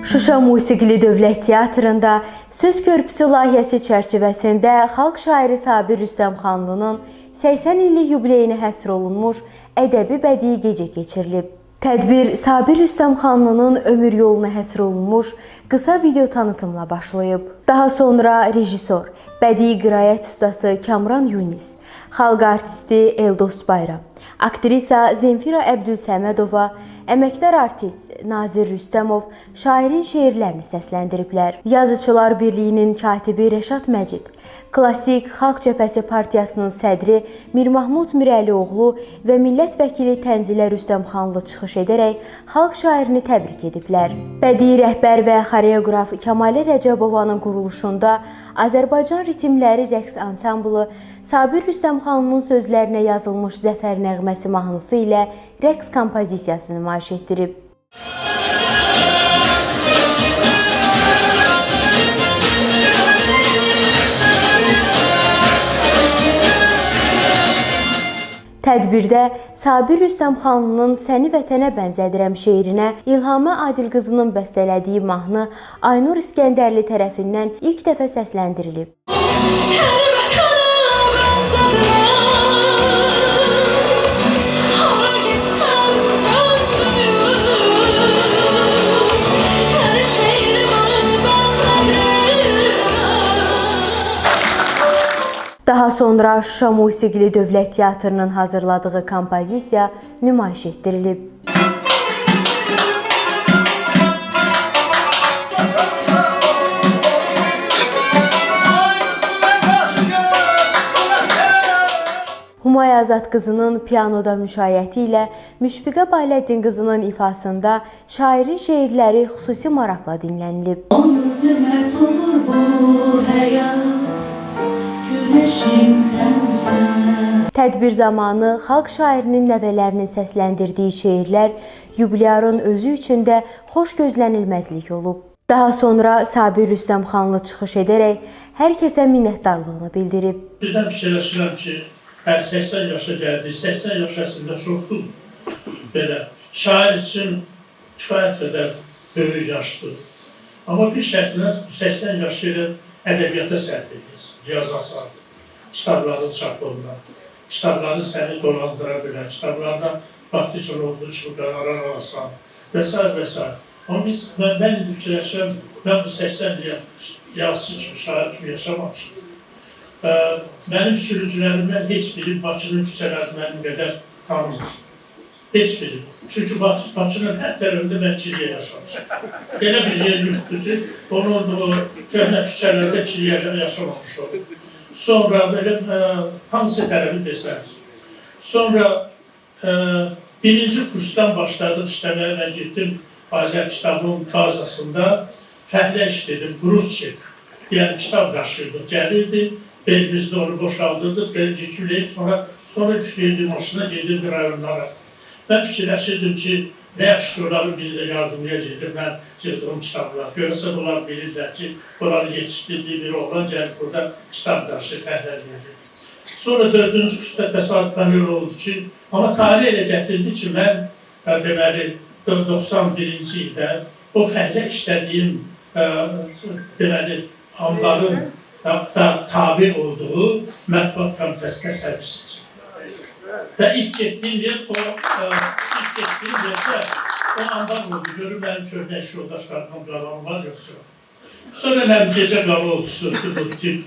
Şuşa Musiqili Dövlət Teatrında Söz Körpüsü layihəsi çərçivəsində xalq şairi Sabir Rüstəmxanlının 80 illik yubileyinə həsr olunmuş ədəbi bədii gecə keçirilib. Tədbir Sabir Rüstəmxanlının ömür yoluna həsr olunmuş qısa video tanıtımla başlayıb. Daha sonra rejissor, bədii qiraət ustası Kamran Yunis, xalq artisti Eldos Bayram, aktrisa Zemfira Əbdülsəmədova, əməkdar artist Nazir Rüstəmov şairin şeirlərini səsləndiriblər. Yazıçılar Birliyinin katibi Rəşad Məcid, Klassik Xalq Cəbhəsi Partiyasının sədri Mir Mahmud Mirəlioğlu və millət vəkili Tənzilə Rüstəmxanlı çıxış edərək xalq şairini təbrik ediblər. Bədii rəhbər və xoreoqraf Kəmalə Rəcəbovanın quruluşunda Azərbaycan ritmləri rəqs ansamblı Sabir Rüstəmxanlının sözlərinə yazılmış Zəfər nəğməsi mahnısı ilə rəqs kompozisiyası nümayiş etdirib. Tədbirdə Sabir Rüstəmxanlının Səni vətənə bənzədirəm şeirinə İlhamə Adilqızının bəstələdiyi mahnı Aynur İskəndərli tərəfindən ilk dəfə səsləndirilib. Daha sonra Şuşa Musiqili Dövlət Teatrının hazırladığı kompozisiya nümayiş etdirilib. Humay Azad qızının pianoda müşayiəti ilə Müşfiqə Bayləddin qızının ifasında şairin şeirləri xüsusi maraqla dinlənilib. Tədbir zamanı xalq şairinin nəvələrinin səsləndirdiyi şeirlər yubilyarın özü üçün də xoş gözlənilməzlik olub. Daha sonra Sabir Rüstəmxanlı çıxış edərək hər kəsə minnətdarlığını bildirib. Birdən fikirləşirəm ki, 80 yaşa gəldik, 80 yaş əslində çoxdur. Belə, şair üçün kifayət qədər böyük yaşdır. Amma bir şəkildə 80 yaşı ilə ədəbiyyata sərf edir, yazası artıq. Kitabların çap olunan, kitabları səni dolandıra bilən, kitablardan vaxtıcan olduğu kimi qərar alasan və s. və s. Amma mən indi fikirləşirəm, mən bu 80 yazıcı kimi, şair kimi yaşamamışım. Mənim sürücülərimdən heç biri Bakının küçələrini mənim qədər tanımır. Heç biri. Çünki Bakının hər tərəfində mən kiliyə yaşamışım. Elə bir yer yoxdur ki, onun o köhnə küçələrdə kiliyələr yaşamamış olur. Sonra belə hansı tərəfi desəniz. Sonra birinci kursdan başladıq işləməyə, mən getdim Azər kitabının kazasında fəhlə işlədim, Gruzçik. Yəni kitab daşıyorduk, gəlirdi, belimizdə onu boşaldırdıq, yüküləyib, sonra düşləyirdi maşına, gedirdi rayonlara. Mən fikirləşirdim ki, nə yaxşı ki, onların biri də yardımıya gedir, mən yıldığım kitablar. Görəsə bunlar bilirlər ki, onları yetişdirdiyi bir oğlan gəlib burada kitab daşı, fəhlər verir. Sonra 4-cü kursda təsadüfən öyle oldu ki, amma tarih elə gətirdi ki, mən deməli 91-ci ildə o fəhlə işlədiyim deməli anların da tabi olduğu mətbuat komitəsinə sədr seçildi. Və ilk getdiyim yer o andan oldu. Görür mənim köhnə iş yoldaşlarımın qalanı var yoxsa. Sonra mənim gecə qala olsun, bu tip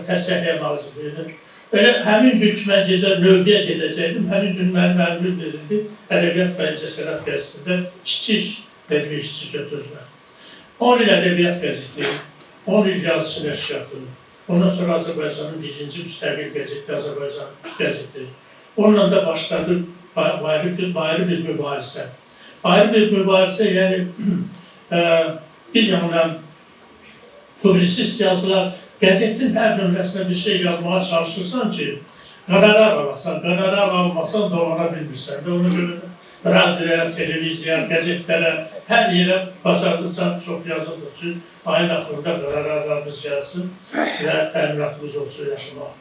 təsəhiyyə nazirliyini. Elə həmin gün ki, mən gecə növbəyə gedəcəkdim, həmin gün mənim əmrim verildi. Ədəbiyyat və İncəsənət qəzetində kiçik ədəbi işçi götürdülər. 10 il ədəbiyyat qəzeti, 10 il yazıçı nəşriyyatı. Ondan sonra Azərbaycanın birinci müstəqil qəzeti, Azərbaycan qəzeti. Onunla da başladı ayrı bir mübarizə. Ayrı bir mübarizə, yəni bir yandan publisist yazılar, qəzetin hər nömrəsində bir şey yazmağa çalışırsan ki, qərarar alasan, qərarar almasan da ona bilmirsən. Və ona görə radyoya, televiziya, qəzetlərə, hər yerə bacardıqca çox yazılır ki, ayın axırda qərarlarımız gəlsin və təminatımız olsun yaşamaq.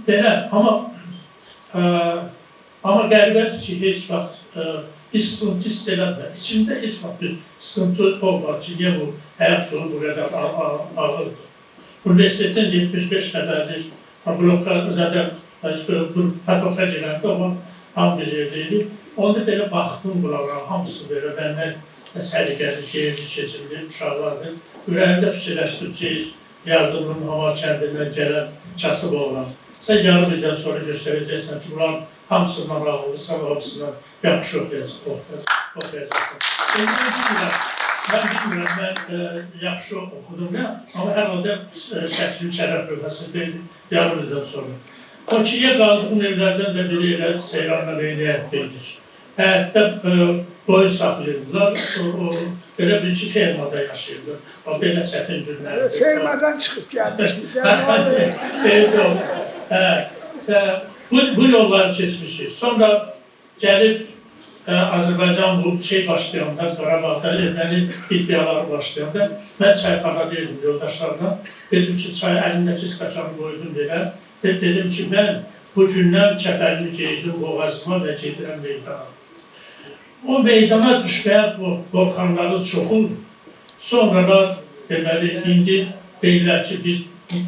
Belə, amma qəribədir ki, heç vaxt bir sıkıntı hiss eləmir. İçimdə heç vaxt bir sıkıntı olmadı ki, niyə bu həyat yolu bu qədər ağırdır. Universitetin 75 nəfərlik bloklar zaten patokla girəndə olan ham bir yerdeydi. Onda belə baxdım bunlara, hamısı belə məndən səliqəli, geyirli, keçirli uşaqlardır. Ürəyimdə fikirləşdim ki, yardımın hava kəndindən gələn kasıb olan. Sən yarım ildən sonra göstərəcəksən ki, bunların hamısından ağıllısan, hamısından yaxşı oxuyacaqsan. Mən bilmirəm, mən yaxşı oxudum ya, amma hər halda şəklim şərəf lövhəsi yarım ildən sonra. Bakıya qaldığım evlərdən də biri elə Seyranla eyni həyətdəydik. Həyətdə boyu saxlayırdılar, belə bir iki fermada yaşayırdı. O belə çətin günlərdir. Fermadan çıxıb gəlmişdik. Bu yolları keçmişik. Sonra gəlib Azərbaycan bu başlayanda, Qarabağda erməni iddiaları başlayanda mən çayxana deyildim yoldaşlarına. Dedim ki, çay əlindəki skaçanı qoydum belə. Dedim ki, mən bu gündən kəfəlini geydim boğazıma və gedirəm meydana. O meydana düşməyə qorxanların çoxu sonralar deməli, indi deyirlər ki, biz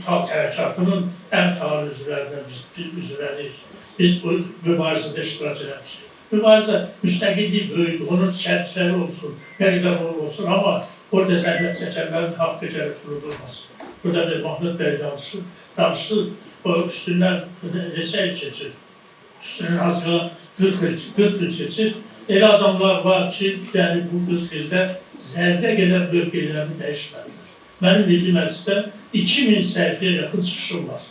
xalq hərəkatının ən faal üzvləriyik. Biz bu mübarizədə iştirak eləmişik. Mübarizə müstəqillik böyüdür, onun şərtləri olsun, nə qədər olsun, amma orada zəhmət çəkənlərin haqqı gəlib qurudulmasın. Burada bir Mahmud bəy danışdı, o üstündən neçə il keçir, üstündən azıqa 40 il keçir. Elə adamlar var ki, yəni bu 40 ildə zərdə qədər mövqeylərini dəyişmədilər. Mənim Milli Məclisdə 2000 səhifəyə yaxın çıxışım var.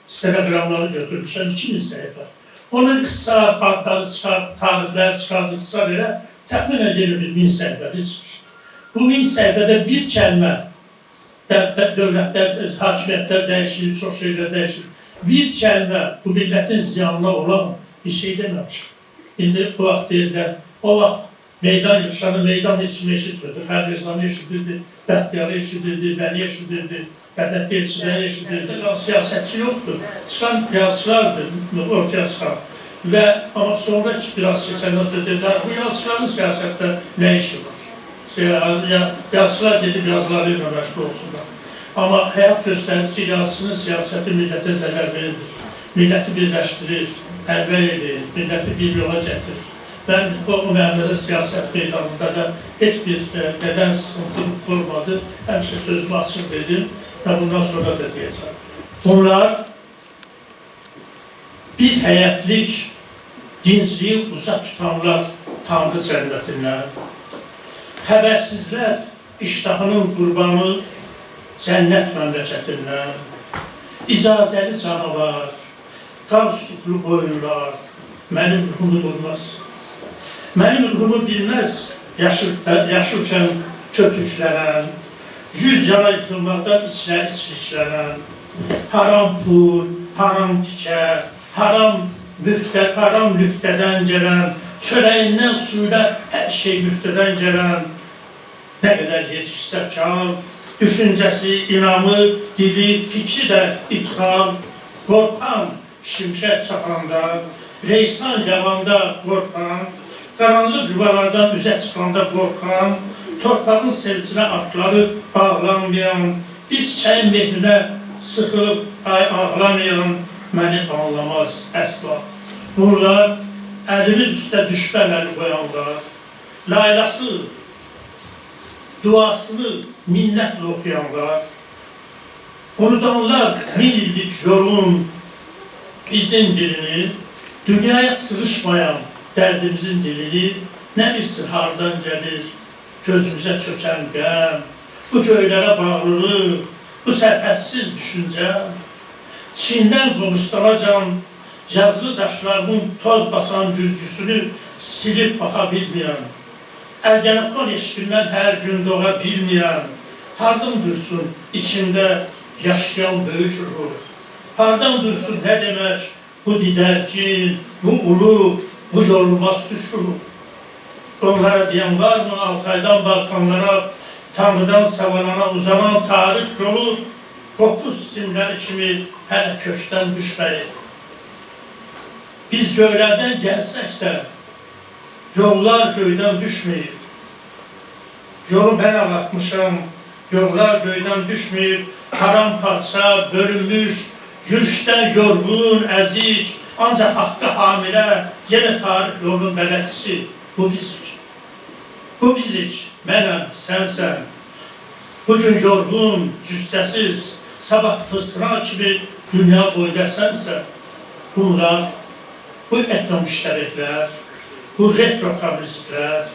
Stenoqramları götürmüşəm, 2000 səhifə. Onun qısa adları çıxar, tarixləri çıxardıqsa belə təxminən gelir 1000 səhifəli çıxış. Bu 1000 səhifədə bir kəlmə, dövlətlər, hakimiyyətlər dəyişir, çox şeylər dəyişir. Bir kəlmə bu millətin ziyanına olan bir şey deməmişim. İndi o vaxt deyirlər, o vaxt meydan yaşanı, meydan heç kimi eşitmirdi. Xəlqizlanı eşidirdi, Bəxtiyarı eşidirdi, Bəni eşidirdi, Bədətli elçiləri eşidirdi. Siyasətçi yoxdur. Çıxan yazıçılardır, ortaya çıxan. Və amma sonra biraz keçəndən sonra dedilər, bu yazıçıların siyasətdə nə işi var? Yazıçılar gedib yazıları ilə məşğul olsunlar. Amma həyat göstərir ki, yazıçının siyasəti millətə zərər verir, milləti birləşdirir, əlbəy edir, milləti bir yola gətirir. Mən o mənada siyasət meydanında da heç bir nədən sıxıntı olmadı, həmişə sözümü açıq dedim və bundan sonra da deyəcəm. Bunlar bir həyətlik dincliyi uzaq tutanlar Tanrı cənnətindən, xəbərsizlər iştahının qurbanı cənnət məmləkətindən, icazəli canavar, qalstuklu qoyunlar, mənim ruhumu durmaz. Mənim ruhumu bilməz, yaşılkən kötüklənən, 100 yana yıxılmaqdan içləri içliklənən, haram pul, haram tikə, haram lüftədən gələn, çörəyindən suyla hər şey lüftədən gələn, nə qədər yetişsə kal, düşüncəsi, inamı, dili, fikri də idxal, qorxan, şimşək çaxanda, reysan yavanda qorxan, qaranlıq yuvalardan üzə çıxanda qorxan, torpağın sevicinə atları bağlanmayan, bir çiçəyin mehrinə sıxılıb ağlamayan məni anlamaz əsla. Bunlar əlimiz üstə düşmən əli qoyanlar, laylası, duasını minnətlə oxuyanlar, unudanlar 1000 illik yolun bizim dilini, dünyaya sığışmayan dərdimizin dilini, nə bilsin hardan gəlir, gözümüzə çökən qəm, bu göylərə bağlılıq, bu sərhədsiz düşüncə, Çindən Qobustanacan yazılı daşlarının toz basan güzgüsünü silib baxa bilməyən, Ərgənəkan eşqindən hər gün doğa bilməyən, hardan dursun içində yaşayan böyük ruh, hardan dursun nə demək bu didərkin, bu ulu, bu yorulmaz tüşru. Onlara deyən varmı Altaydan Balkanlara, Tanrıdan Savalana uzanan tarix yolu, qopuz simləri kimi hələ kökdən düşməyir. Biz göylərdən gəlsək də, Yollar göydən düşməyib. Yolu mən ağlatmışam, yollar göydən düşməyib. Paramparça, bölünmüş, yürüşdən yorğun, əzik, ancaq haqqa hamilə, yenə tarix yolunun bələdçisi. Bu bizik. Bu bizik, mənəm, sənsən. Bugün yorğun, cüstəsiz, sabah fırtına kimi dünya boyda sənsən. Bunlar, bu etnomüştəriklər, bu retrokomünistlər,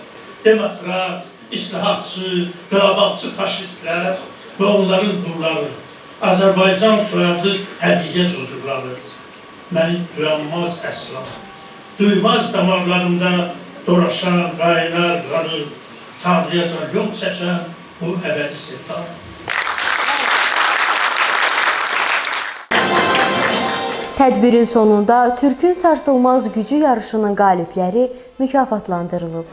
demokrat, islahatçı, qrabalçı faşistlər və onların qulları, Azərbaycan soyadı hədiyyə çocukları məni duyanmaz əsla. Duymaz damarlarımda dolaşan qaynar qanı, Tanrıyacan yol çəkən bu əbədi sevda. Tədbirin sonunda Türkün sarsılmaz gücü yarışının qalibləri mükafatlandırılıb.